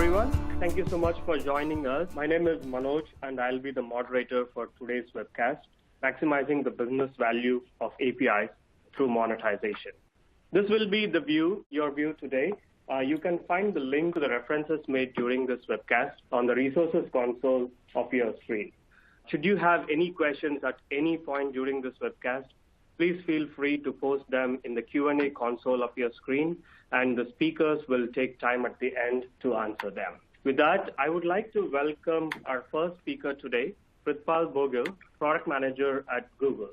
everyone. Thank you so much for joining us. My name is Manoj, and I'll be the moderator for today's webcast, Maximizing the Business Value of APIs through Monetization. This will be your view today. You can find the link to the references made during this webcast on the resources console of your screen. Should you have any questions at any point during this webcast, please feel free to post them in the Q&A console of your screen, and the speakers will take time at the end to answer them. With that, I would like to welcome our first speaker today, Prithpal Bhogill, Product Manager at Google.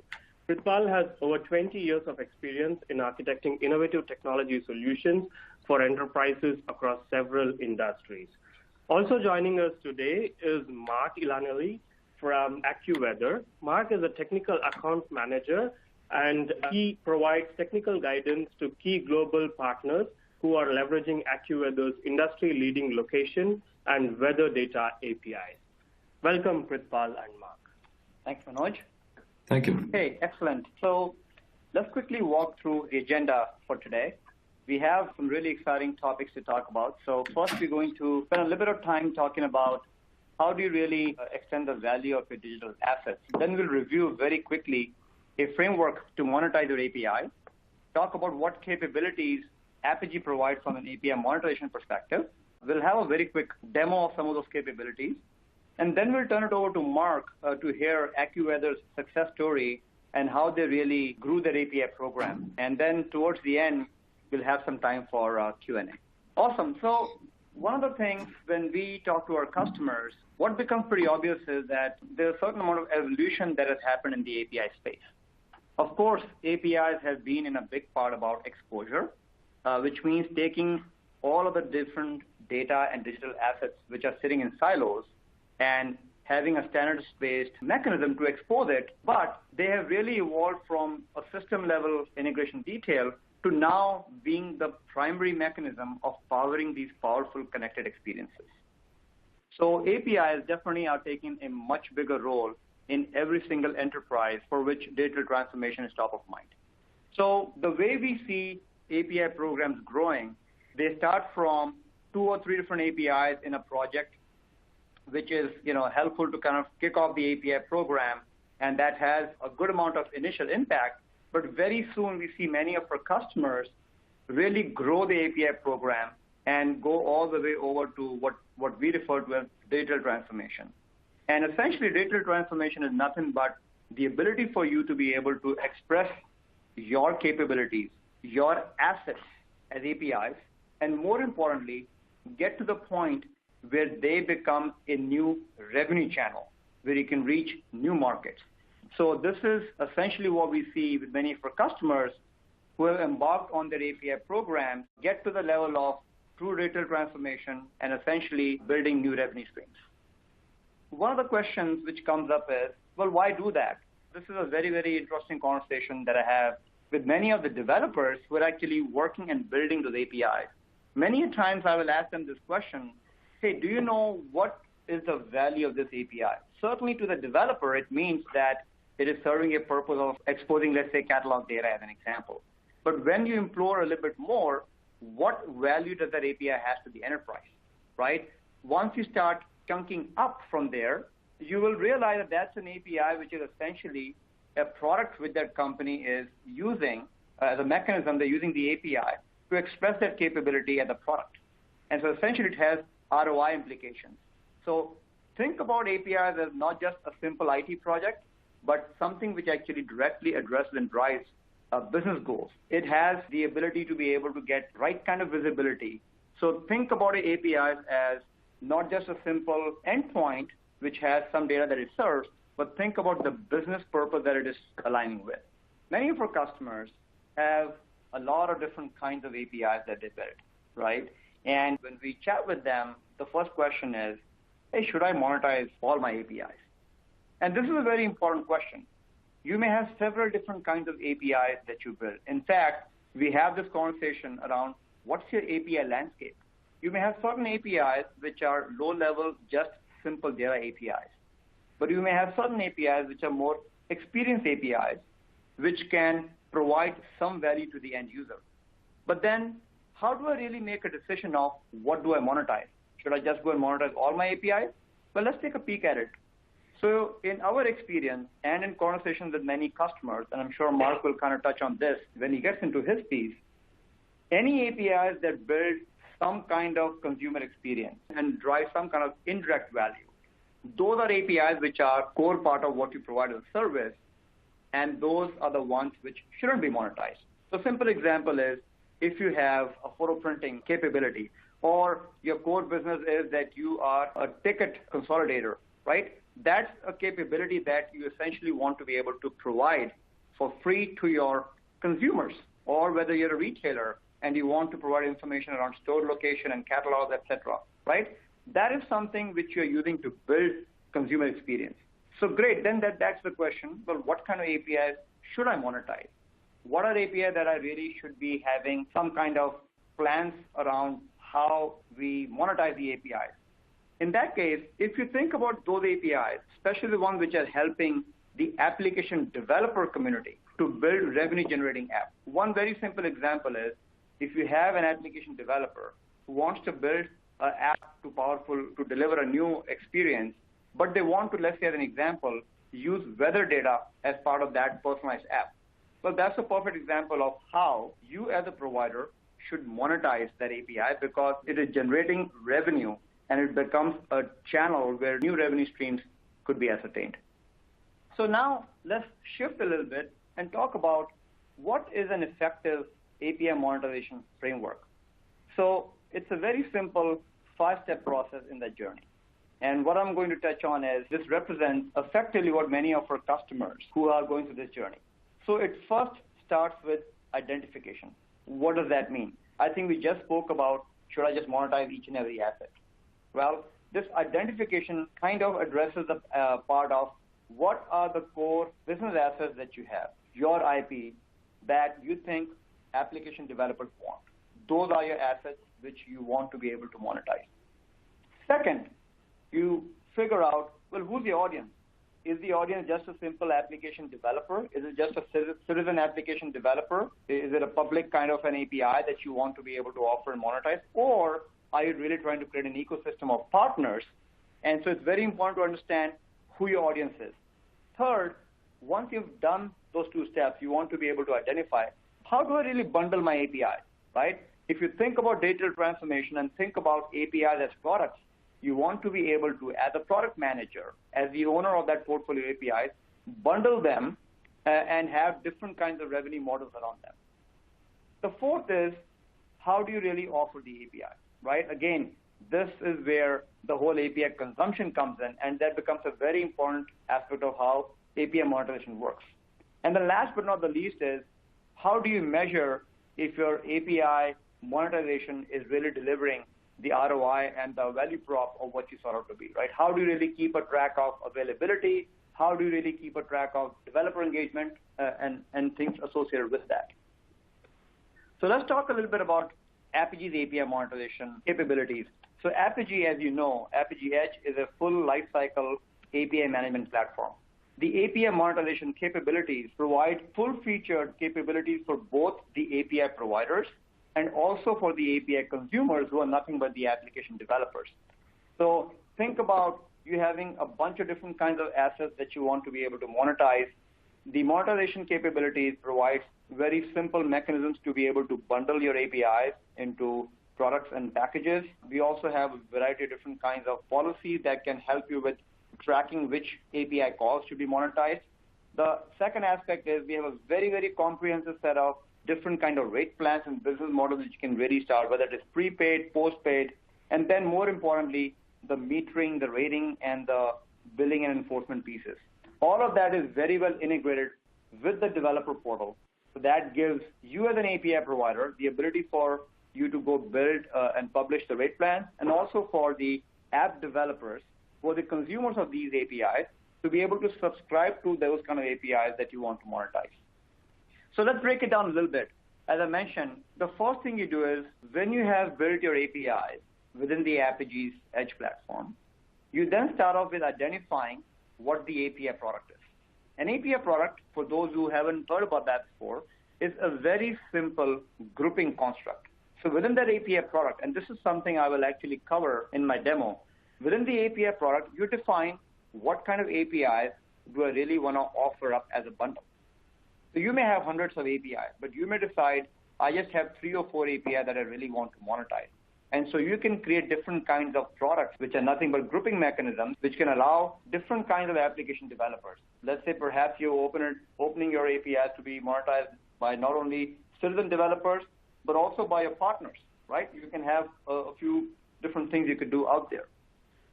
Prithpal has over 20 years of experience in architecting innovative technology solutions for enterprises across several industries. Also joining us today is Mark Iannelli from AccuWeather. Mark is a technical account manager, and he provides technical guidance to key global partners who are leveraging AccuWeather's industry-leading location and weather data APIs. Welcome, Prithpal and Mark. Thanks, Manoj. Thank you. Hey, excellent. So let's quickly walk through the agenda for today. We have some really exciting topics to talk about. So first, we're going to spend a little bit of time talking about how do you really extend the value of your digital assets. Then we'll review very quickly a framework to monetize your API, talk about what capabilities Apigee provides from an API monetization perspective. We'll have a very quick demo of some of those capabilities, and then we'll turn it over to Mark to hear AccuWeather's success story and how they really grew their API program. And then towards the end, we'll have some time for Q&A. Awesome. So one of the things when we talk to our customers, what becomes pretty obvious is that there's a certain amount of evolution that has happened in the API space. Of course, APIs have been in a big part about exposure, which means taking all of the different data and digital assets which are sitting in silos and having a standards-based mechanism to expose it, but they have really evolved from a system-level integration detail to now being the primary mechanism of powering these powerful connected experiences. So APIs definitely are taking a much bigger role in every single enterprise for which digital transformation is top of mind. So the way we see API programs growing, they start from 2 or 3 different APIs in a project, which is helpful to kind of kick off the API program, and that has a good amount of initial impact. But very soon we see many of our customers really grow the API program and go all the way over to what we refer to as digital transformation. And essentially, digital transformation is nothing but the ability for you to be able to express your capabilities, your assets as APIs, and more importantly, get to the point where they become a new revenue channel, where you can reach new markets. So this is essentially what we see with many of our customers who have embarked on their API program, get to the level of true digital transformation and essentially building new revenue streams. One of the questions which comes up is, well, why do that? This is a very, very interesting conversation that I have with many of the developers who are actually working and building those APIs. Many times I will ask them this question, hey, do you know what is the value of this API? Certainly to the developer, it means that it is serving a purpose of exposing, let's say, catalog data as an example. But when you implore a little bit more, what value does that API have to the enterprise, right? Once you start chunking up from there, you will realize that that's an API which is essentially a product which that company is using as a mechanism. They're using the API to express that capability as a product. And so essentially it has ROI implications. So think about APIs as not just a simple IT project, but something which actually directly addresses and drives business goals. It has the ability to be able to get right kind of visibility. So think about APIs as not just a simple endpoint which has some data that it serves, but think about the business purpose that it is aligning with. Many of our customers have a lot of different kinds of APIs that they build, right? And when we chat with them, the first question is, hey, should I monetize all my APIs? And this is a very important question. You may have several different kinds of APIs that you build. In fact, we have this conversation around what's your API landscape. You may have certain APIs which are low-level, just simple data APIs. But you may have certain APIs which are more experience APIs, which can provide some value to the end user. But then how do I really make a decision of what do I monetize? Should I just go and monetize all my APIs? Well, let's take a peek at it. So in our experience and in conversations with many customers, and I'm sure Mark will kind of touch on this when he gets into his piece, any APIs that build some kind of consumer experience and drive some kind of indirect value, those are APIs which are core part of what you provide as a service, and those are the ones which shouldn't be monetized. So a simple example is if you have a photo printing capability, or your core business is that you are a ticket consolidator, right? That's a capability that you essentially want to be able to provide for free to your consumers, or whether you're a retailer and you want to provide information around store location and catalogs, etc., right? That is something which you're using to build consumer experience. So great, then that's the question, well, what kind of APIs should I monetize? What are APIs that I really should be having some kind of plans around how we monetize the APIs? In that case, if you think about those APIs, especially the ones which are helping the application developer community to build revenue-generating apps, one very simple example is if you have an application developer who wants to build an app to deliver a new experience, but they want to, let's say as an example, use weather data as part of that personalized app. Well, that's a perfect example of how you as a provider should monetize that API, because it is generating revenue and it becomes a channel where new revenue streams could be ascertained. So now let's shift a little bit and talk about what is an effective API monetization framework. So it's a very simple 5-step process in that journey. And what I'm going to touch on is this represents effectively what many of our customers who are going through this journey. So it first starts with identification. What does that mean? I think we just spoke about, should I just monetize each and every asset? Well, this identification kind of addresses the part of what are the core business assets that you have, your IP, that you think application developers want. Those are your assets which you want to be able to monetize. Second, you figure out, well, who's the audience? Is the audience just a simple application developer? Is it just a citizen application developer? Is it a public kind of an API that you want to be able to offer and monetize? Or are you really trying to create an ecosystem of partners? And so it's very important to understand who your audience is. Third, once you've done those 2 steps, you want to be able to identify, how do I really bundle my API, right? If you think about digital transformation and think about APIs as products, you want to be able to, as a product manager, as the owner of that portfolio APIs, bundle them and have different kinds of revenue models around them. The fourth is, how do you really offer the API, right? Again, this is where the whole API consumption comes in, and that becomes a very important aspect of how API monetization works. And the last but not the least is, how do you measure if your API monetization is really delivering the ROI and the value prop of what you sought out to be, right? How do you really keep a track of availability? How do you really keep a track of developer engagement and things associated with that? So let's talk a little bit about Apig's API monetization capabilities. So Apig, as you know, Apig Edge is a full lifecycle API management platform. The API monetization capabilities provide full-featured capabilities for both the API providers and also for the API consumers who are nothing but the application developers. So think about you having a bunch of different kinds of assets that you want to be able to monetize. The monetization capabilities provides very simple mechanisms to be able to bundle your APIs into products and packages. We also have a variety of different kinds of policies that can help you with tracking which API calls should be monetized. The second aspect is we have a very, very comprehensive set of different kind of rate plans and business models that you can really start, whether it is prepaid, postpaid, and then more importantly, the metering, the rating, and the billing and enforcement pieces. All of that is very well integrated with the developer portal. So that gives you as an API provider the ability for you to go build and publish the rate plans, and also for the app developers, for the consumers of these APIs, to be able to subscribe to those kind of APIs that you want to monetize. So let's break it down a little bit. As I mentioned, the first thing you do is when you have built your APIs within the Apig's Edge platform, you then start off with identifying what the API product is. An API product, for those who haven't heard about that before, is a very simple grouping construct. So within that API product, and this is something I will actually cover in my demo, within the API product, you define what kind of APIs do I really want to offer up as a bundle. So you may have hundreds of APIs, but you may decide, I just have 3 or 4 APIs that I really want to monetize. And so you can create different kinds of products, which are nothing but grouping mechanisms, which can allow different kinds of application developers. Let's say perhaps you're opening your APIs to be monetized by not only citizen developers, but also by your partners, right? You can have a few different things you could do out there.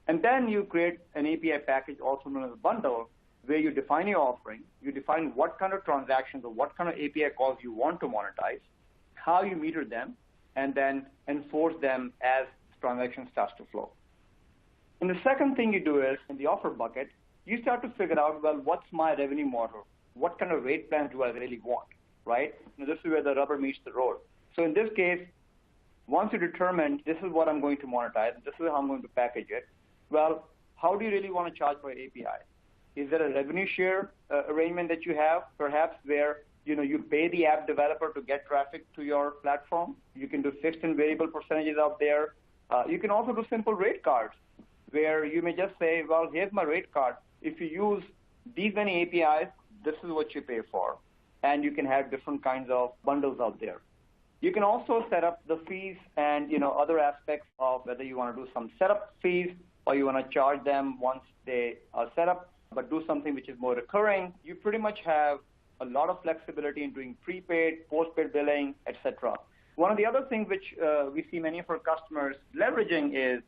And then you create an API package, also known as a bundle, where you define your offering, you define what kind of transactions or what kind of API calls you want to monetize, how you meter them, and then enforce them as transaction starts to flow. And the second thing you do is, in the offer bucket, you start to figure out, well, what's my revenue model? What kind of rate plans do I really want, right? Now, this is where the rubber meets the road. So in this case, once you determine this is what I'm going to monetize, this is how I'm going to package it, well, how do you really want to charge for API? Is there a revenue share arrangement that you have, perhaps where you pay the app developer to get traffic to your platform? You can do fixed and variable percentages out there. You can also do simple rate cards, where you may just say, well, here's my rate card. If you use these many APIs, this is what you pay for. And you can have different kinds of bundles out there. You can also set up the fees and other aspects of whether you want to do some setup fees or you want to charge them once they are set up, but do something which is more recurring. You pretty much have a lot of flexibility in doing prepaid, postpaid billing, etc. One of the other things which we see many of our customers leveraging is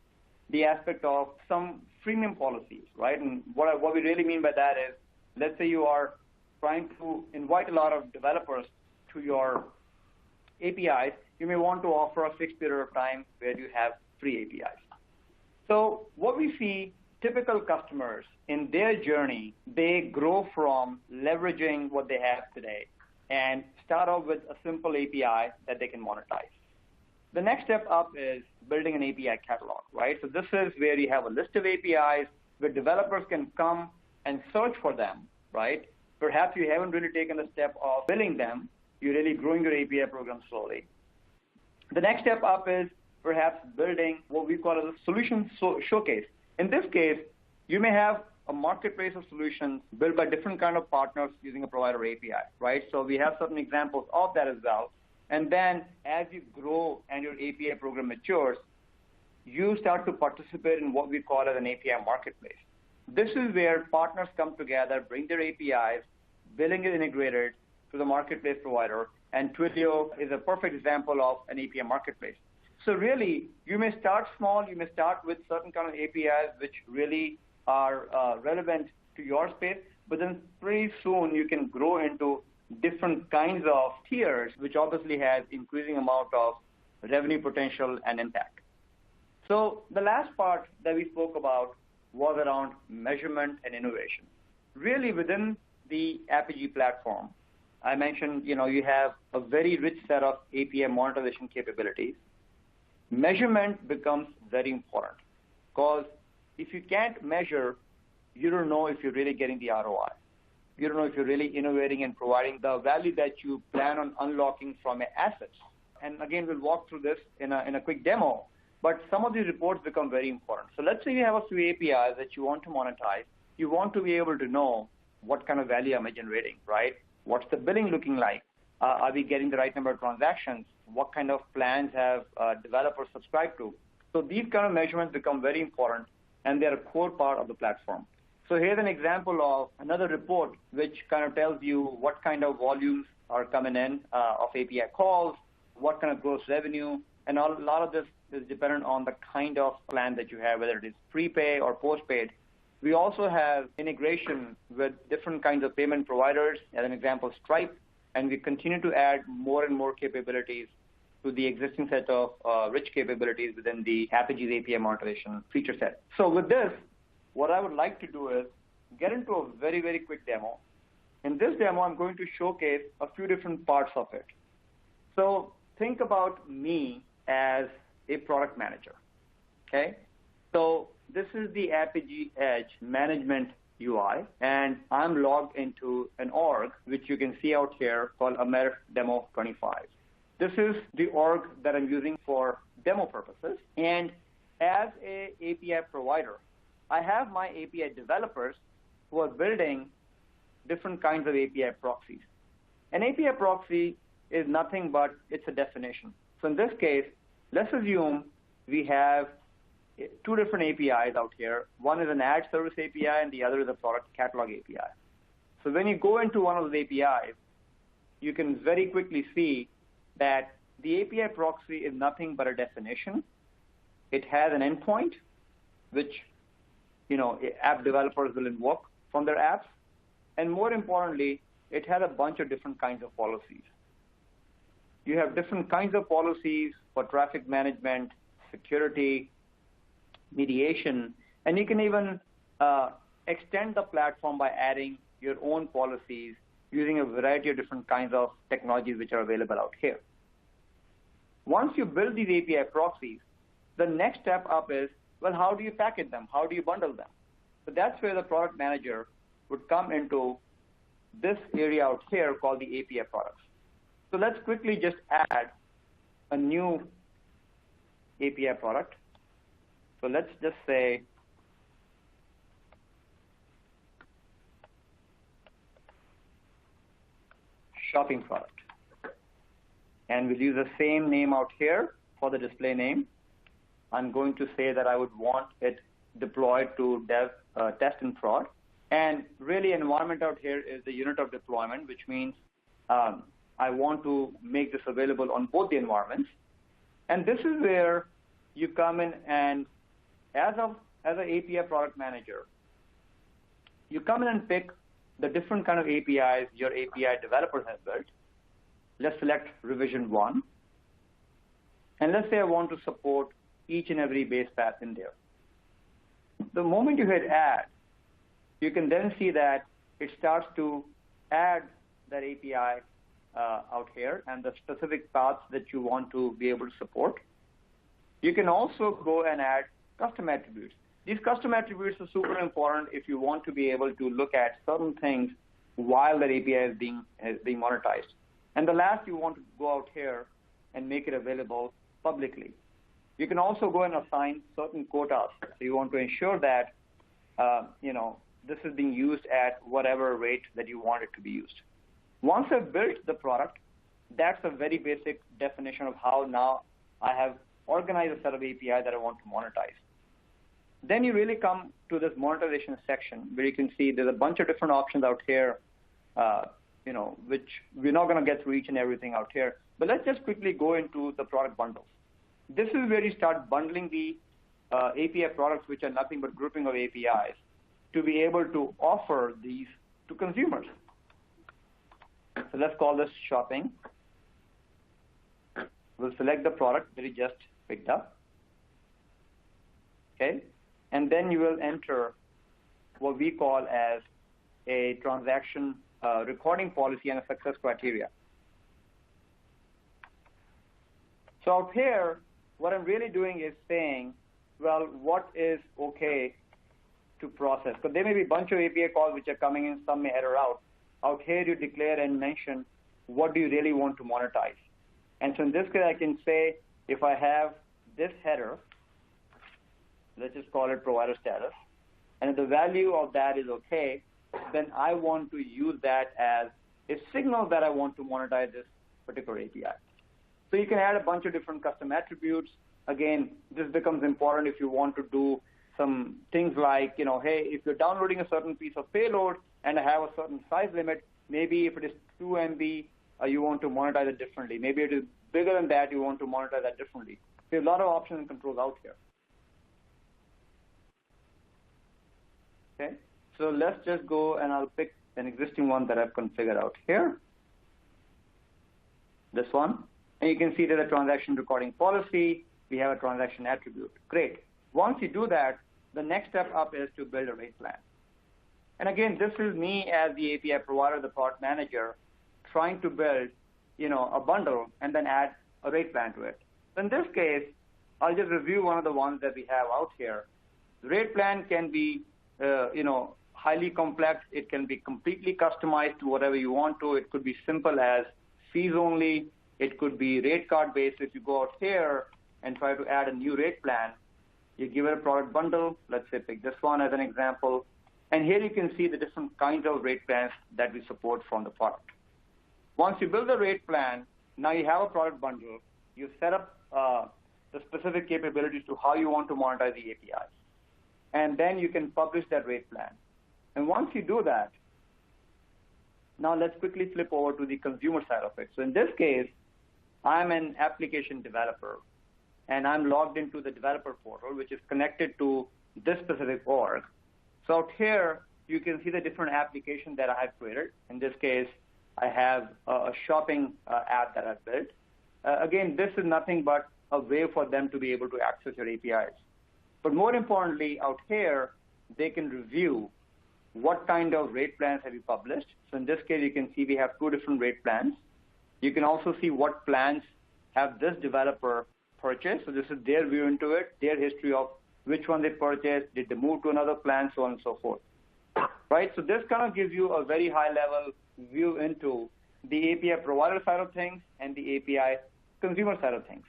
the aspect of some freemium policies, right? And what we really mean by that is, let's say you are trying to invite a lot of developers to your APIs, you may want to offer a fixed period of time where you have free APIs. So what we see, typical customers in their journey, they grow from leveraging what they have today and start off with a simple API that they can monetize. The next step up is building an API catalog, right? So this is where you have a list of APIs where developers can come and search for them, right? Perhaps you haven't really taken the step of building them. You're really growing your API program slowly. The next step up is perhaps building what we call as a solution showcase. In this case, you may have a marketplace of solutions built by different kind of partners using a provider API, right? So we have certain examples of that as well. And then as you grow and your API program matures, you start to participate in what we call as an API marketplace. This is where partners come together, bring their APIs, billing is integrated to the marketplace provider, and Twilio is a perfect example of an API marketplace. So really, you may start small, you may start with certain kind of APIs which really are relevant to your space, but then pretty soon you can grow into different kinds of tiers, which obviously has increasing amount of revenue potential and impact. So the last part that we spoke about was around measurement and innovation. Really within the Apigee platform, I mentioned, you have a very rich set of API monetization capabilities. Measurement becomes very important because if you can't measure, you don't know if you're really getting the ROI. You don't know if you're really innovating and providing the value that you plan on unlocking from your assets. And again, we'll walk through this in a quick demo, but some of these reports become very important. So let's say you have a few APIs that you want to monetize. You want to be able to know what kind of value am I generating, right? What's the billing looking like? Are we getting the right number of transactions? What kind of plans have developers subscribed to? So these kind of measurements become very important, and they're a core part of the platform. So here's an example of another report which kind of tells you what kind of volumes are coming in of API calls, what kind of gross revenue, and a lot of this is dependent on the kind of plan that you have, whether it is prepay or postpaid. We also have integration with different kinds of payment providers, as an example, Stripe, and we continue to add more and more capabilities to the existing set of rich capabilities within the Apigee API monetization feature set. So with this, what I would like to do is get into a very, very quick demo. In this demo, I'm going to showcase a few different parts of it. So think about me as a product manager, okay? So this is the Apigee Edge management UI, and I'm logged into an org, which you can see out here, called Amer Demo 25. This is the org that I'm using for demo purposes. And as an API provider, I have my API developers who are building different kinds of API proxies. An API proxy is nothing but it's a definition. So in this case, let's assume we have two different APIs out here. One is an ad service API and the other is a product catalog API. So when you go into one of those APIs, you can very quickly see that the API proxy is nothing but a definition. It has an endpoint, which app developers will invoke from their apps. And more importantly, it has a bunch of different kinds of policies. You have different kinds of policies for traffic management, security, mediation, and you can even extend the platform by adding your own policies using a variety of different kinds of technologies which are available out here. Once you build these API proxies, the next step up is, well, how do you package them? How do you bundle them? So that's where the product manager would come into this area out here called the API products. So let's quickly just add a new API product. So let's just say shopping product. And we'll use the same name out here for the display name. I'm going to say that I would want it deployed to dev, test, and prod. And really, environment out here is the unit of deployment, which means I want to make this available on both the environments. And this is where you come in and as an API product manager, you come in and pick the different kind of APIs your API developer has built. Let's select revision 1. And let's say I want to support each and every base path in there. The moment you hit add, you can then see that it starts to add that API out here and the specific paths that you want to be able to support. You can also go and add custom attributes. These custom attributes are super important if you want to be able to look at certain things while that API is being monetized. And the last, you want to go out here and make it available publicly. You can also go and assign certain quotas. So you want to ensure that this is being used at whatever rate that you want it to be used. Once I've built the product, that's a very basic definition of how now I have organized a set of API that I want to monetize. Then you really come to this monetization section where you can see there's a bunch of different options out here, which we're not going to get through each and everything out here. But let's just quickly go into the product bundles. This is where you start bundling the API products, which are nothing but grouping of APIs, to be able to offer these to consumers. So let's call this shopping. We'll select the product that you just picked up. Okay? And then you will enter what we call as a transaction recording policy and a success criteria. So out here, what I'm really doing is saying, well, what is okay to process? Because there may be a bunch of API calls which are coming in, some may error out. Out here, you declare and mention what do you really want to monetize. And so in this case, I can say if I have this header, let's just call it provider status, and if the value of that is okay, then I want to use that as a signal that I want to monetize this particular API. So you can add a bunch of different custom attributes. Again, this becomes important if you want to do some things like, hey, if you're downloading a certain piece of payload and I have a certain size limit, maybe if it is 2 MB, you want to monetize it differently. Maybe it is bigger than that, you want to monetize that differently. There's a lot of options and controls out here. Okay, so let's just go and I'll pick an existing one that I've configured out here. This one. And you can see there's a transaction recording policy. We have a transaction attribute. Great. Once you do that, the next step up is to build a rate plan. And again, this is me as the API provider, the product manager, trying to build, a bundle and then add a rate plan to it. So in this case, I'll just review one of the ones that we have out here. The rate plan can be, highly complex. It can be completely customized to whatever you want to. It could be simple as fees only. It could be rate card based. If you go out here and try to add a new rate plan, you give it a product bundle. Let's say pick this one as an example. And here you can see the different kinds of rate plans that we support from the product. Once you build a rate plan, now you have a product bundle. You set up the specific capabilities to how you want to monetize the APIs. And then you can publish that rate plan. And once you do that, now let's quickly flip over to the consumer side of it. So in this case, I'm an application developer, and I'm logged into the developer portal, which is connected to this specific org. So out here, you can see the different applications that I have created. In this case, I have a shopping app that I've built. Again, this is nothing but a way for them to be able to access your APIs. But more importantly, out here, they can review what kind of rate plans have you published. So in this case, you can see we have 2 different rate plans. You can also see what plans have this developer purchased. So this is their view into it, their history of which one they purchased, did they move to another plan, so on and so forth. Right? So this kind of gives you a very high-level view into the API provider side of things and the API consumer side of things.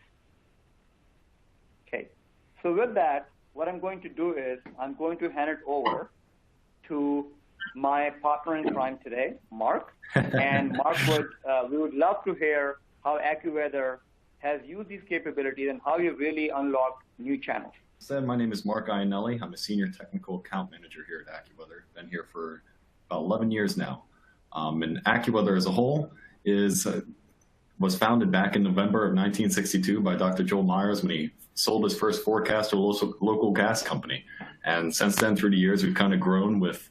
Okay. So with that, what I'm going to do is I'm going to hand it over to my partner in crime today, Mark. And Mark, we would love to hear how AccuWeather has used these capabilities and how you really unlocked new channels. My name is Mark Iannelli. I'm a senior technical account manager here at AccuWeather. Been here for about 11 years now. And AccuWeather as a whole was founded back in November of 1962 by Dr. Joel Myers when he sold his first forecast to a local gas company. And since then, through the years, we've kind of grown with,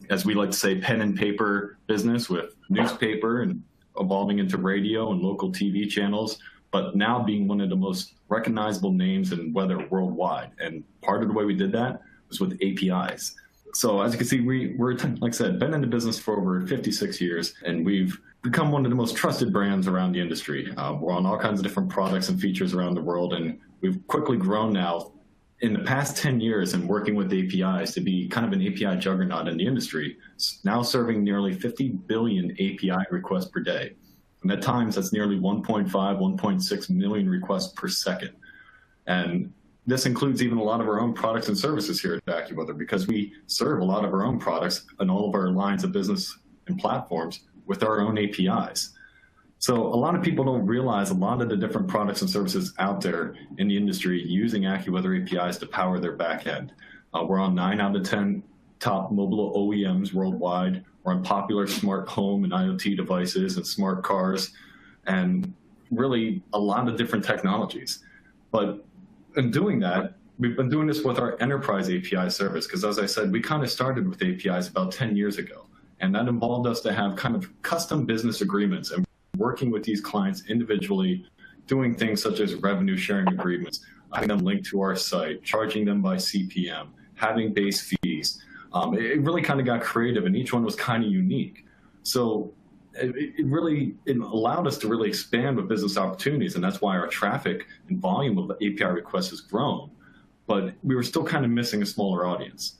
as we like to say, pen and paper business with newspaper and evolving into radio and local TV channels, but now being one of the most recognizable names in weather worldwide. And part of the way we did that was with APIs. So as you can see, we're, like I said, been in the business for over 56 years, and we've become one of the most trusted brands around the industry. We're on all kinds of different products and features around the world, and we've quickly grown now in the past 10 years and working with APIs to be kind of an API juggernaut in the industry, now serving nearly 50 billion API requests per day. And at times, that's nearly 1.5, 1.6 million requests per second. And this includes even a lot of our own products and services here at AccuWeather, because we serve a lot of our own products and all of our lines of business and platforms with our own APIs. So a lot of people don't realize a lot of the different products and services out there in the industry using AccuWeather APIs to power their backend. We're on 9 out of 10 top mobile OEMs worldwide. We're on popular smart home and IoT devices and smart cars, and really a lot of different technologies. But in doing that, we've been doing this with our enterprise API service, because as I said, we kind of started with APIs about 10 years ago. And that involved us to have kind of custom business agreements and working with these clients individually, doing things such as revenue sharing agreements, having them linked to our site, charging them by CPM, having base fees. It really kind of got creative, and each one was kind of unique. So it allowed us to really expand with business opportunities, and that's why our traffic and volume of API requests has grown. But we were still kind of missing a smaller audience.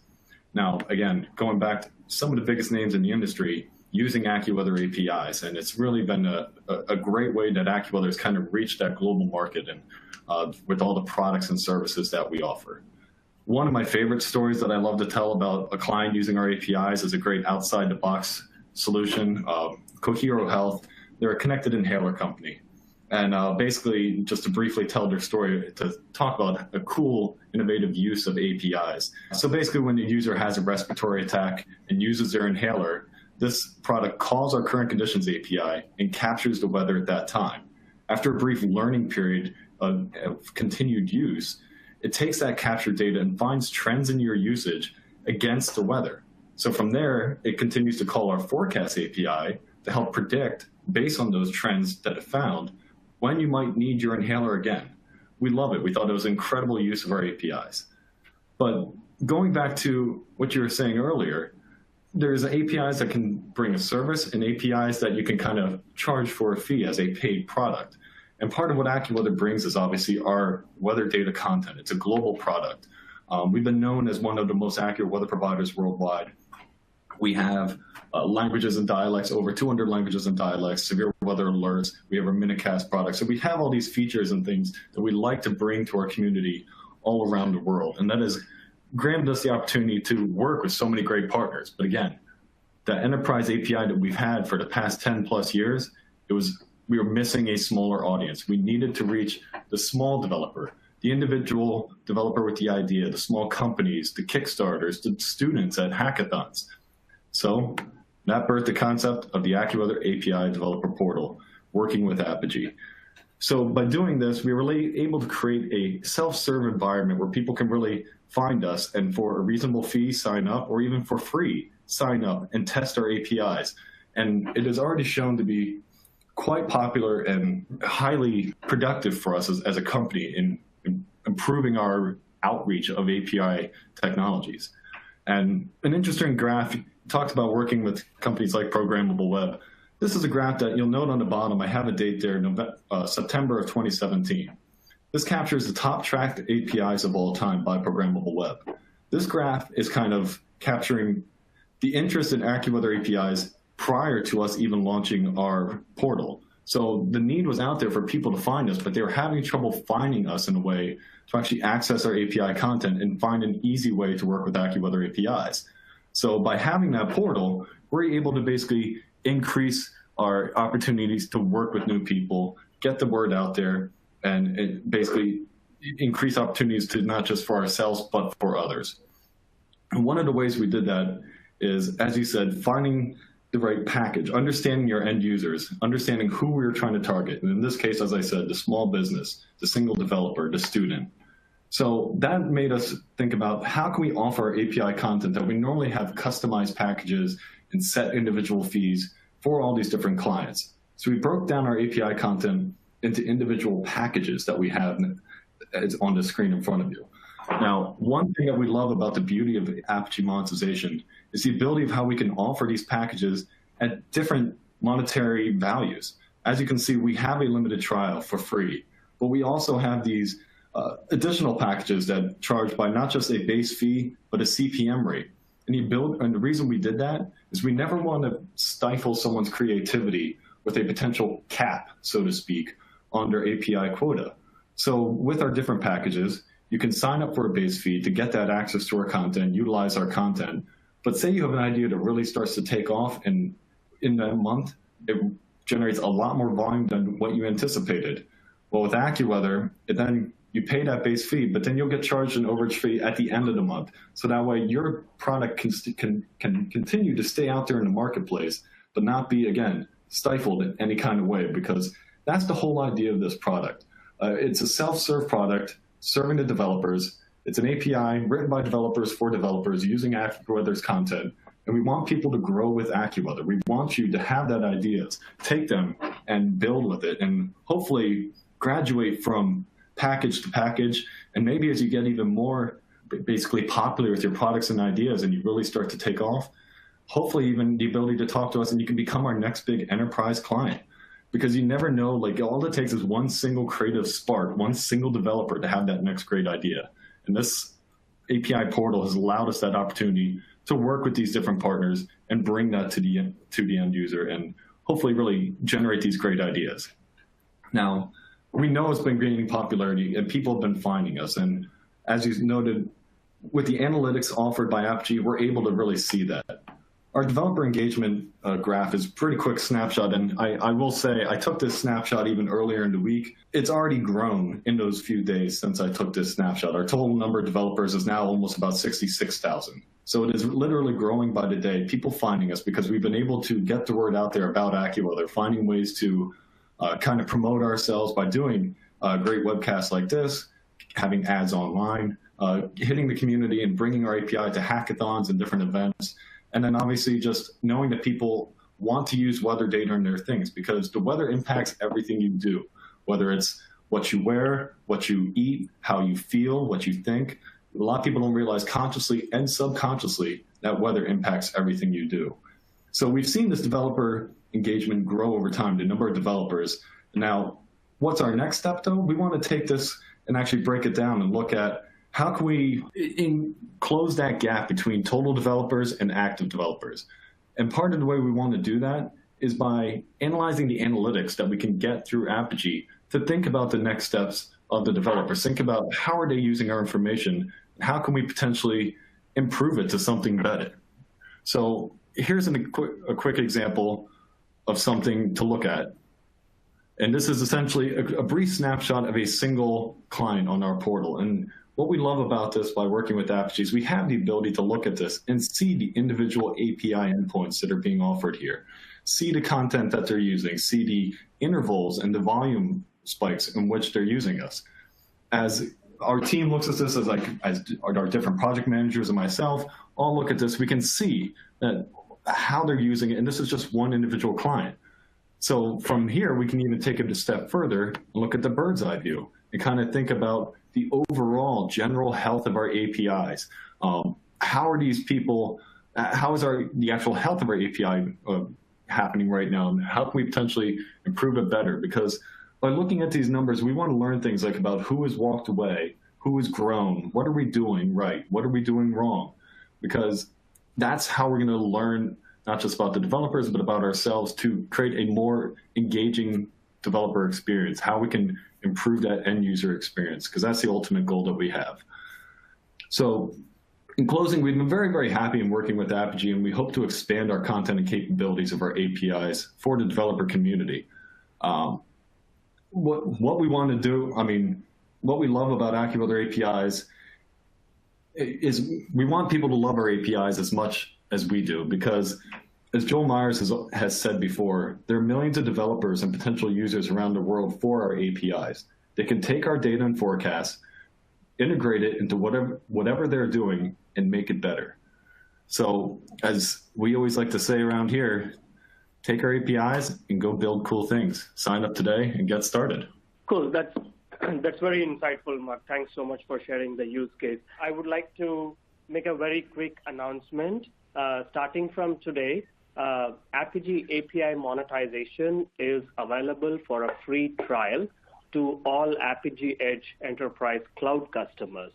Now, again, going back to some of the biggest names in the industry using AccuWeather APIs, and it's really been a great way that AccuWeather has kind of reached that global market and with all the products and services that we offer. One of my favorite stories that I love to tell about a client using our APIs is a great outside-the-box solution. Cohero Health, they're a connected inhaler company. And basically, just to briefly tell their story, to talk about a cool, innovative use of APIs. So basically, when the user has a respiratory attack and uses their inhaler, this product calls our current conditions API and captures the weather at that time. After a brief learning period of continued use, it takes that captured data and finds trends in your usage against the weather. So from there, it continues to call our forecast API to help predict, based on those trends that it found, when you might need your inhaler again. We love it. We thought it was an incredible use of our APIs. But going back to what you were saying earlier, there's APIs that can bring a service and APIs that you can kind of charge for a fee as a paid product. And part of what AccuWeather brings is obviously our weather data content. It's a global product. We've been known as one of the most accurate weather providers worldwide. We have languages and dialects, over 200 languages and dialects, severe weather alerts. We have our Minicast product. So we have all these features and things that we like to bring to our community all around the world. And that has granted us the opportunity to work with so many great partners. But again, the enterprise API that we've had for the past 10 plus years, we were missing a smaller audience. We needed to reach the small developer, the individual developer with the idea, the small companies, the Kickstarters, the students at hackathons. So that birthed the concept of the AccuWeather API Developer Portal, working with Apogee. So by doing this, we were really able to create a self-serve environment where people can really find us and for a reasonable fee sign up, or even for free sign up and test our APIs. And it has already shown to be quite popular and highly productive for us as a company in improving our outreach of API technologies. And an interesting graph talks about working with companies like Programmable Web. This is a graph that you'll note on the bottom. I have a date there, September of 2017. This captures the top tracked APIs of all time by Programmable Web. This graph is kind of capturing the interest in AccuWeather APIs prior to us even launching our portal. So the need was out there for people to find us, but they were having trouble finding us in a way to actually access our API content and find an easy way to work with AccuWeather APIs. So by having that portal, we're able to basically increase our opportunities to work with new people, get the word out there, and basically increase opportunities to not just for ourselves, but for others. And one of the ways we did that is, as you said, finding the right package, understanding your end users, understanding who we were trying to target. And in this case, as I said, the small business, the single developer, the student. So that made us think about how can we offer API content that we normally have customized packages and set individual fees for all these different clients. So we broke down our API content into individual packages that we have on the screen in front of you. Now, one thing that we love about the beauty of Apogee monetization is the ability of how we can offer these packages at different monetary values. As you can see, we have a limited trial for free, but we also have these additional packages that charge by not just a base fee, but a CPM rate. And the reason we did that is we never want to stifle someone's creativity with a potential cap, so to speak, on their API quota. So with our different packages, you can sign up for a base fee to get that access to our content, utilize our content. But say you have an idea that really starts to take off, and in that month, it generates a lot more volume than what you anticipated. Well, with AccuWeather, then you pay that base fee, but then you'll get charged an overage fee at the end of the month. So that way your product can continue to stay out there in the marketplace, but not be, again, stifled in any kind of way, because that's the whole idea of this product. It's a self-serve product serving the developers. It's an API written by developers for developers using AccuWeather's content. And we want people to grow with AccuWeather. We want you to have that ideas, take them and build with it, and hopefully graduate from package to package. And maybe as you get even more basically popular with your products and ideas and you really start to take off, hopefully even the ability to talk to us and you can become our next big enterprise client. Because you never know, like all it takes is one single creative spark, one single developer to have that next great idea. And this API portal has allowed us that opportunity to work with these different partners and bring that to the end user and hopefully really generate these great ideas. Now, we know it's been gaining popularity and people have been finding us. And as you noted, with the analytics offered by Apogee, we're able to really see that. Our developer engagement graph is a pretty quick snapshot, and I will say I took this snapshot even earlier in the week. It's already grown in those few days since I took this snapshot. Our total number of developers is now almost about 66,000. So it is literally growing by the day, people finding us because we've been able to get the word out there about AccuWeather, finding ways to kind of promote ourselves by doing great webcasts like this, having ads online, hitting the community and bringing our API to hackathons and different events. And then obviously just knowing that people want to use weather data in their things because the weather impacts everything you do, whether it's what you wear, what you eat, how you feel, what you think. A lot of people don't realize consciously and subconsciously that weather impacts everything you do. So we've seen this developer engagement grow over time, the number of developers. Now, what's our next step though? We want to take this and actually break it down and look at how can we close that gap between total developers and active developers? And part of the way we want to do that is by analyzing the analytics that we can get through Apigee to think about the next steps of the developers. Think about how are they using our information? How can we potentially improve it to something better? So here's a quick example of something to look at. And this is essentially a brief snapshot of a single client on our portal. And what we love about this by working with Apigee is we have the ability to look at this and see the individual API endpoints that are being offered here, see the content that they're using, see the intervals and the volume spikes in which they're using us. As our team looks at this, as our different project managers and myself all look at this, we can see that how they're using it, and this is just one individual client. So from here, we can even take it a step further and look at the bird's eye view and kind of think about the overall general health of our APIs. How are these people, how is the actual health of our API happening right now? And how can we potentially improve it better? Because by looking at these numbers, we want to learn things like about who has walked away, who has grown, what are we doing right, what are we doing wrong? Because that's how we're going to learn not just about the developers, but about ourselves to create a more engaging developer experience, how we can improve that end user experience, because that's the ultimate goal that we have. So in closing, we've been very, very happy in working with Apigee, and we hope to expand our content and capabilities of our APIs for the developer community. What we want to do, I mean, what we love about AccuWeather APIs is we want people to love our APIs as much as we do, because as Joel Myers has said before, there are millions of developers and potential users around the world for our APIs. They can take our data and forecasts, integrate it into whatever they're doing, and make it better. So as we always like to say around here, take our APIs and go build cool things. Sign up today and get started. Cool. That's very insightful, Mark. Thanks so much for sharing the use case. I would like to make a very quick announcement. Starting from today, Apigee API monetization is available for a free trial to all Apigee Edge Enterprise Cloud customers.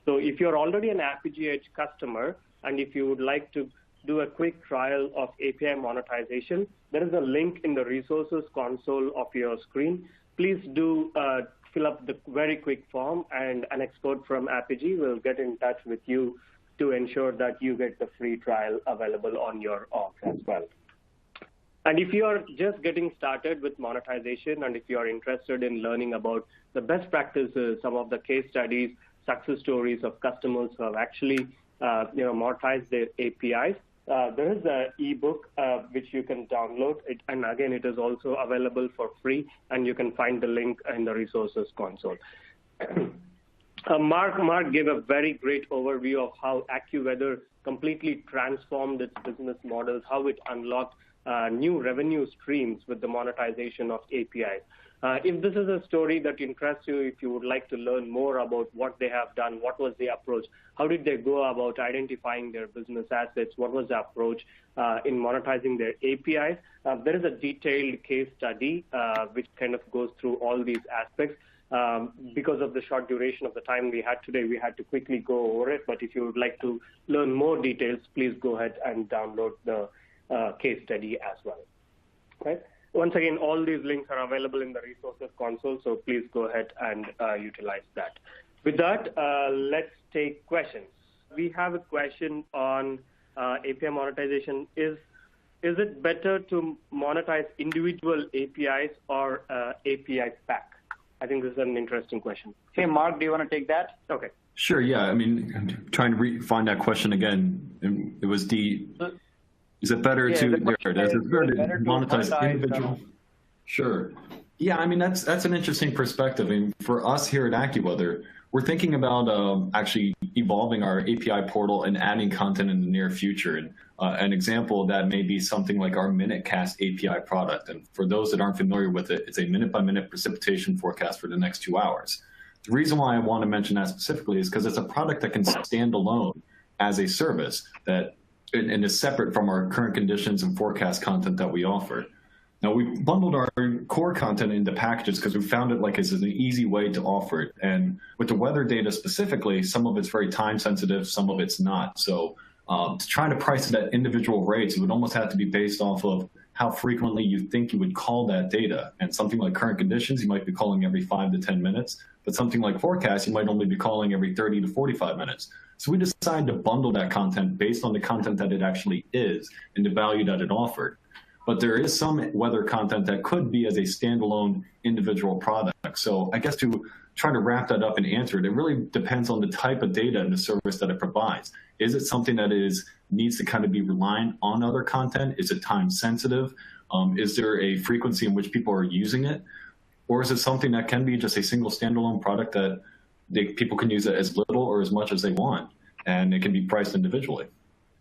So if you're already an Apigee Edge customer, and if you would like to do a quick trial of API monetization, there is a link in the resources console of your screen. Please do fill up the very quick form, and an expert from Apigee will get in touch with you to ensure that you get the free trial available on your org as well. And if you're just getting started with monetization, and if you're interested in learning about the best practices, some of the case studies, success stories of customers who have actually monetized their APIs, there is an ebook which you can download. And again, it is also available for free, and you can find the link in the resources console. Mark gave a very great overview of how AccuWeather completely transformed its business models, how it unlocked new revenue streams with the monetization of APIs. If this is a story that interests you, if you would like to learn more about what they have done, what was the approach, how did they go about identifying their business assets, what was the approach in monetizing their APIs, there is a detailed case study which kind of goes through all these aspects. Because of the short duration of the time we had today, we had to quickly go over it. But if you would like to learn more details, please go ahead and download the case study as well. Right? Once again, all these links are available in the resources console, so please go ahead and utilize that. With that, let's take questions. We have a question on API monetization. Is it better to monetize individual APIs or API pack? I think this is an interesting question. Hey, Mark, do you want to take that? Okay. Sure, yeah. I mean, I'm trying to find that question again. It was is it better to monetize individual? Sure. Yeah, I mean, that's an interesting perspective. I mean, for us here at AccuWeather, we're thinking about actually evolving our API portal and adding content in the near future. And an example of that may be something like our MinuteCast API product. And for those that aren't familiar with it, it's a minute-by-minute precipitation forecast for the next 2 hours. The reason why I want to mention that specifically is because it's a product that can stand alone as a service that and is separate from our current conditions and forecast content that we offer. Now, we bundled our core content into packages because we found it like it's an easy way to offer it. And with the weather data specifically, some of it's very time sensitive, some of it's not. So to try to price it at individual rates, it would almost have to be based off of how frequently you think you would call that data. And something like current conditions, you might be calling every 5 to 10 minutes. But something like forecast, you might only be calling every 30 to 45 minutes. So we decided to bundle that content based on the content that it actually is and the value that it offered. But there is some weather content that could be as a standalone individual product. So I guess to try to wrap that up and answer it, it really depends on the type of data and the service that it provides. Is it something that needs to kind of be reliant on other content? Is it time sensitive? Is there a frequency in which people are using it? Or is it something that can be just a single standalone product that people can use it as little or as much as they want, and it can be priced individually?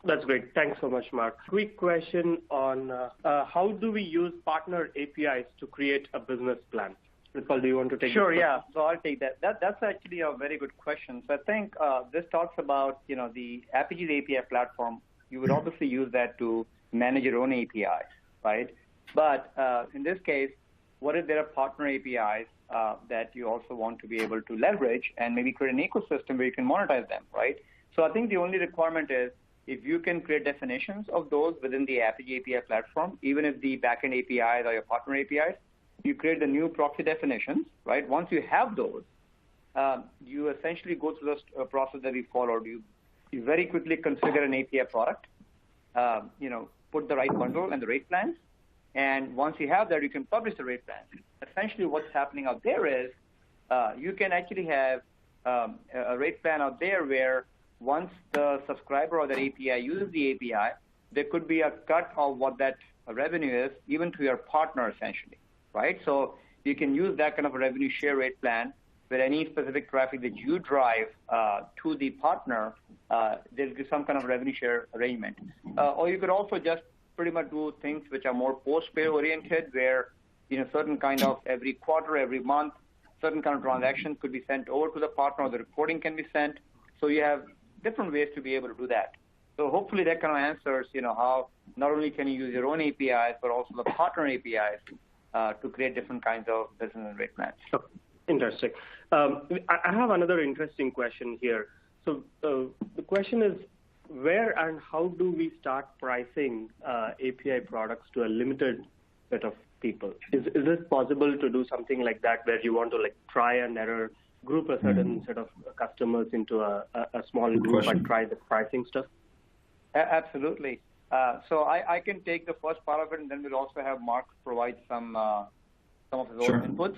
That's great. Thanks so much, Mark. Quick question on how do we use partner APIs to create a business plan? Prithpal, do you want to take Sure, yeah. So I'll take that. That's actually a very good question. So I think this talks about, the Appity's API platform. You would obviously use that to manage your own APIs, right? But in this case, what if there are partner APIs that you also want to be able to leverage and maybe create an ecosystem where you can monetize them, right? So I think the only requirement is if you can create definitions of those within the Appity's API platform, even if the backend APIs are your partner APIs, you create the new proxy definitions, right? Once you have those, you essentially go through the process that we followed. You very quickly configure an API product, put the right bundle and the rate plans, and once you have that, you can publish the rate plans. Essentially, what's happening out there is you can actually have a rate plan out there where once the subscriber or that API uses the API, there could be a cut of what that revenue is, even to your partner, essentially, right? So you can use that kind of a revenue share rate plan where any specific traffic that you drive to the partner, there'll be some kind of revenue share arrangement. Or you could also just pretty much do things which are more post-pay oriented, where certain kind of every quarter, every month, certain kind of transactions could be sent over to the partner, or the reporting can be sent. So you have different ways to be able to do that. So hopefully that kind of answers, how not only can you use your own APIs, but also the partner APIs to create different kinds of business and rate plans. Oh, interesting. I have another interesting question here. So the question is, where and how do we start pricing API products to a limited set of people? Is it possible to do something like that where you want to try and error, group a certain set of customers into a small group and try the pricing stuff? Absolutely. So I can take the first part of it, and then we'll also have Mark provide some of his own inputs.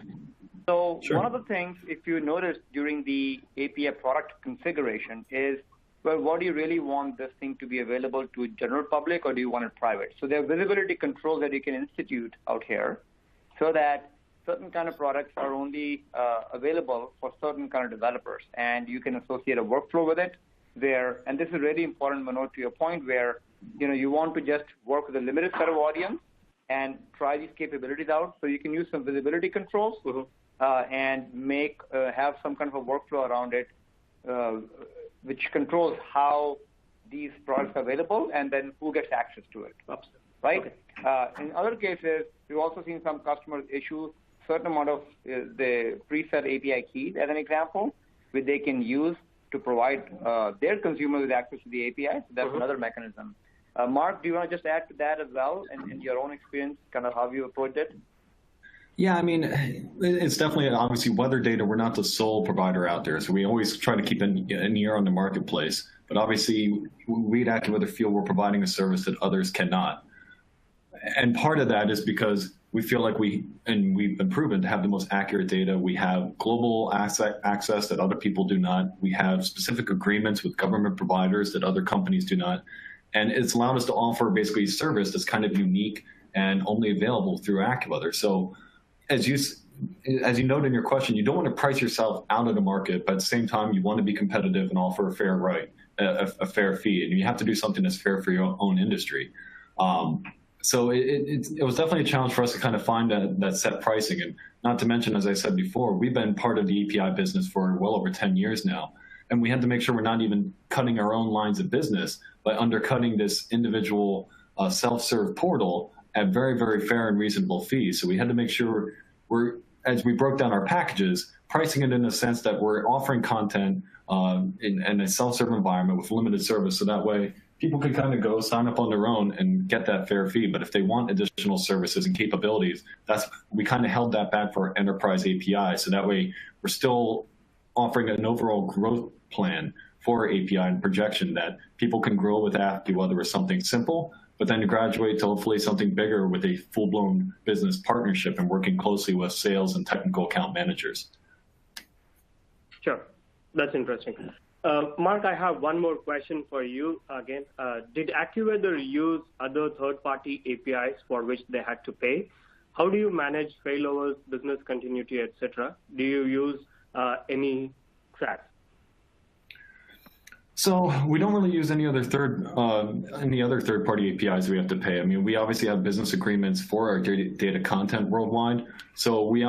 So one of the things, if you notice during the API product configuration is, well, what do you really want this thing to be available to general public, or do you want it private? So there are visibility controls that you can institute out here so that certain kind of products are only available for certain kind of developers, and you can associate a workflow with it there. And this is really important, Manoj, to your point, where you want to just work with a limited set of audience and try these capabilities out. So you can use some visibility controls and have some kind of a workflow around it, which controls how these products are available and then who gets access to it, right? Okay. In other cases, we've also seen some customers issue certain amount of the preset API keys, as an example, which they can use to provide their consumers with access to the API. So that's another mechanism. Mark, do you want to just add to that as well, in your own experience, kind of how you approach it? Yeah, I mean, it's definitely, obviously, weather data, we're not the sole provider out there, so we always try to keep an ear on the marketplace. But obviously, we at AccuWeather feel we're providing a service that others cannot. And part of that is because we feel like we've been proven to have the most accurate data. We have global access that other people do not. We have specific agreements with government providers that other companies do not. And it's allowed us to offer basically a service that's kind of unique and only available through AccuWeather. So as you noted in your question, you don't want to price yourself out of the market, but at the same time, you want to be competitive and offer a fair a fair fee. And you have to do something that's fair for your own industry. So it was definitely a challenge for us to kind of find that set pricing. And not to mention, as I said before, we've been part of the API business for well over 10 years now. And we had to make sure we're not even cutting our own lines of business by undercutting this individual self-serve portal at very, very fair and reasonable fees. So we had to make sure as we broke down our packages, pricing it in a sense that we're offering content in a self-serve environment with limited service. So that way people could kind of go sign up on their own and get that fair fee. But if they want additional services and capabilities, we kind of held that back for our enterprise API. So that way we're still offering an overall growth plan for API and projection that people can grow with AccuWeather with something simple, but then graduate to hopefully something bigger with a full-blown business partnership and working closely with sales and technical account managers. Sure, that's interesting. Mark, I have one more question for you again. Did AccuWeather use other third-party APIs for which they had to pay? How do you manage failovers, business continuity, etc.? Do you use any tracks? So we don't really use any other third-party APIs we have to pay. I mean, we obviously have business agreements for our data content worldwide. So we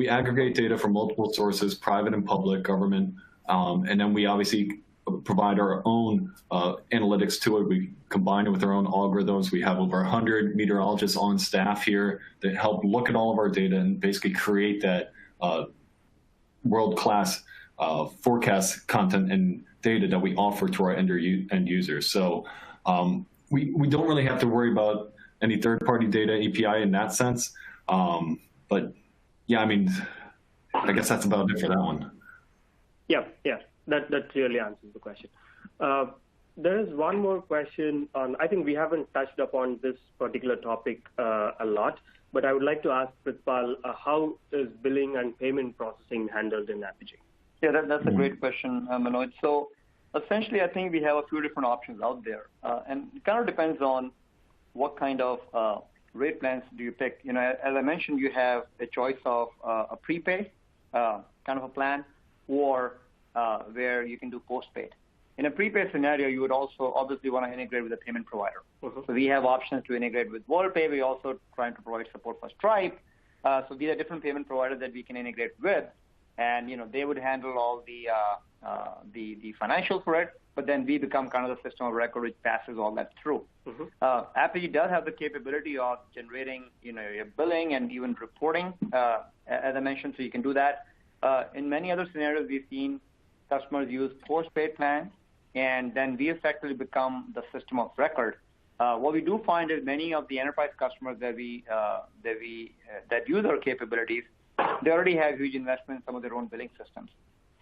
aggregate data from multiple sources, private and public, government, and then we obviously provide our own analytics to it. We combine it with our own algorithms. We have over 100 meteorologists on staff here that help look at all of our data and basically create that world-class forecast content and data that we offer to our end users. So we don't really have to worry about any third-party data API in that sense. But yeah, I mean, I guess that's about it for that one. Yeah, that clearly answers the question. There is one more question on, I think we haven't touched upon this particular topic a lot, but I would like to ask Prithpal, how is billing and payment processing handled in Apigee? Yeah, that's a great question, Manoj. So essentially, I think we have a few different options out there. And it kind of depends on what kind of rate plans do you pick. You know, as I mentioned, you have a choice of a prepay kind of a plan, or where you can do postpaid. In a prepaid scenario, you would also obviously want to integrate with a payment provider. Mm-hmm. So we have options to integrate with WorldPay. We're also trying to provide support for Stripe. So these are different payment providers that we can integrate with. And, you know, they would handle all the financials for it, but then we become kind of the system of record which passes all that through. Mm-hmm. Apigee does have the capability of generating, you know, your billing and even reporting, as I mentioned, so you can do that. In many other scenarios, we've seen customers use postpaid plans, and then we effectively become the system of record. What we do find is many of the enterprise customers that use our capabilities, they already have huge investment in some of their own billing systems.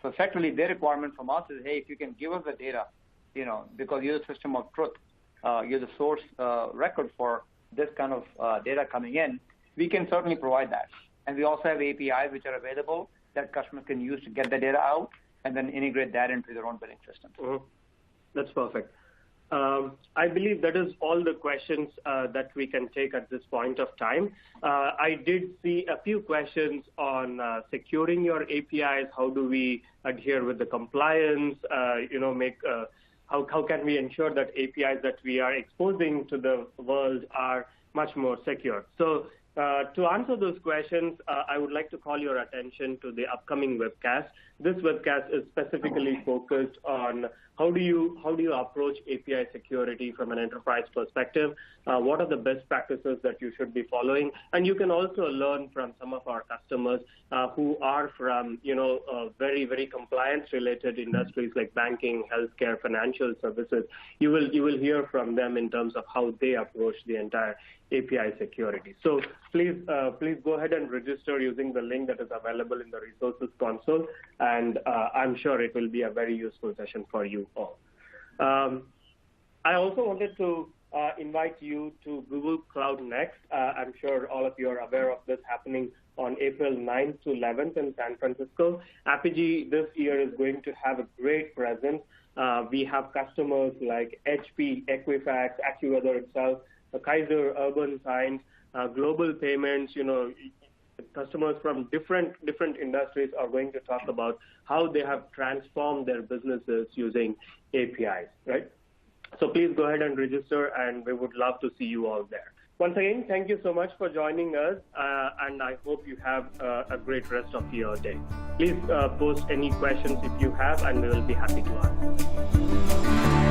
So effectively, their requirement from us is, hey, if you can give us the data, you know, because you're the system of truth, you're the source record for this kind of data coming in, we can certainly provide that. And we also have APIs which are available that customers can use to get the data out and then integrate that into their own billing systems. Mm-hmm. That's perfect. I believe that is all the questions that we can take at this point of time. I did see a few questions on securing your APIs. How do we adhere with the compliance? How can we ensure that APIs that we are exposing to the world are much more secure? So to answer those questions, I would like to call your attention to the upcoming webcast. This webcast is specifically focused on how do you approach API security from an enterprise perspective? What are the best practices that you should be following? And you can also learn from some of our customers who are from very, very compliance-related industries like banking, healthcare, financial services. You will hear from them in terms of how they approach the entire API security. So please go ahead and register using the link that is available in the resources console, and I'm sure it will be a very useful session for you all. I also wanted to invite you to Google Cloud Next. I'm sure all of you are aware of this happening on April 9th to 11th in San Francisco. Apigee this year is going to have a great presence. We have customers like HP, Equifax, AccuWeather itself, Kaiser, Urban Science, Global Payments, customers from different industries are going to talk about how they have transformed their businesses using APIs, right? So please go ahead and register, and we would love to see you all there. Once again, thank you so much for joining us, and I hope you have a great rest of your day. Please post any questions if you have, and we will be happy to answer.